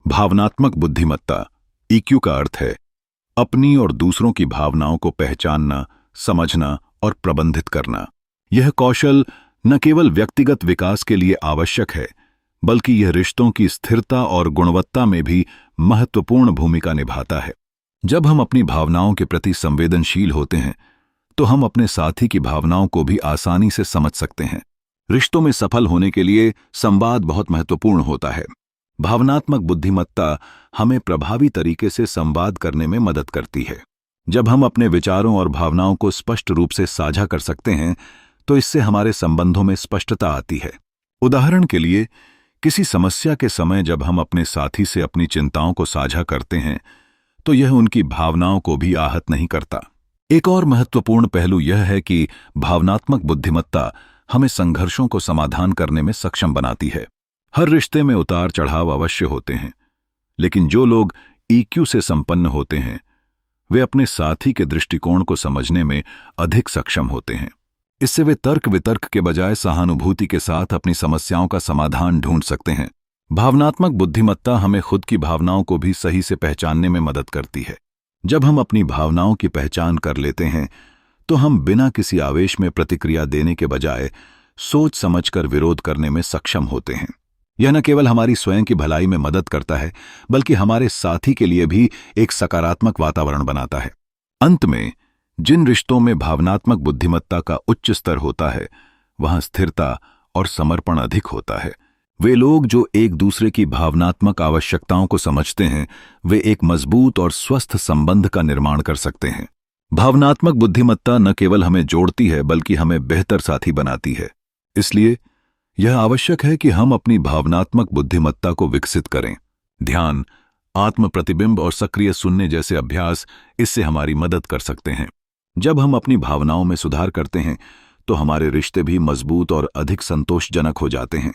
भावनात्मक बुद्धिमत्ता ईक्यू का अर्थ है अपनी और दूसरों की भावनाओं को पहचानना, समझना और प्रबंधित करना। यह कौशल न केवल व्यक्तिगत विकास के लिए आवश्यक है, बल्कि यह रिश्तों की स्थिरता और गुणवत्ता में भी महत्वपूर्ण भूमिका निभाता है। जब हम अपनी भावनाओं के प्रति संवेदनशील होते हैं, तो हम अपने साथी की भावनाओं को भी आसानी से समझ सकते हैं। रिश्तों में सफल होने के लिए संवाद बहुत महत्वपूर्ण होता है। भावनात्मक बुद्धिमत्ता हमें प्रभावी तरीके से संवाद करने में मदद करती है। जब हम अपने विचारों और भावनाओं को स्पष्ट रूप से साझा कर सकते हैं, तो इससे हमारे संबंधों में स्पष्टता आती है। उदाहरण के लिए, किसी समस्या के समय जब हम अपने साथी से अपनी चिंताओं को साझा करते हैं, तो यह उनकी भावनाओं को भी आहत नहीं करता। एक और महत्वपूर्ण पहलू यह है कि भावनात्मक बुद्धिमत्ता हमें संघर्षों को समाधान करने में सक्षम बनाती है। हर रिश्ते में उतार चढ़ाव अवश्य होते हैं, लेकिन जो लोग ईक्यू से संपन्न होते हैं, वे अपने साथी के दृष्टिकोण को समझने में अधिक सक्षम होते हैं। इससे वे तर्क वितर्क के बजाय सहानुभूति के साथ अपनी समस्याओं का समाधान ढूंढ सकते हैं। भावनात्मक बुद्धिमत्ता हमें खुद की भावनाओं को भी सही से पहचानने में मदद करती है। जब हम अपनी भावनाओं की पहचान कर लेते हैं, तो हम बिना किसी आवेश में प्रतिक्रिया देने के बजाय सोच समझकर विरोध करने में सक्षम होते हैं। यह न केवल हमारी स्वयं की भलाई में मदद करता है, बल्कि हमारे साथी के लिए भी एक सकारात्मक वातावरण बनाता है। अंत में, जिन रिश्तों में भावनात्मक बुद्धिमत्ता का उच्च स्तर होता है, वहां स्थिरता और समर्पण अधिक होता है। वे लोग जो एक दूसरे की भावनात्मक आवश्यकताओं को समझते हैं, वे एक मजबूत और स्वस्थ संबंध का निर्माण कर सकते हैं। भावनात्मक बुद्धिमत्ता न केवल हमें जोड़ती है, बल्कि हमें बेहतर साथी बनाती है। इसलिए यह आवश्यक है कि हम अपनी भावनात्मक बुद्धिमत्ता को विकसित करें। ध्यान, आत्म प्रतिबिंब और सक्रिय सुनने जैसे अभ्यास इससे हमारी मदद कर सकते हैं। जब हम अपनी भावनाओं में सुधार करते हैं, तो हमारे रिश्ते भी मजबूत और अधिक संतोषजनक हो जाते हैं।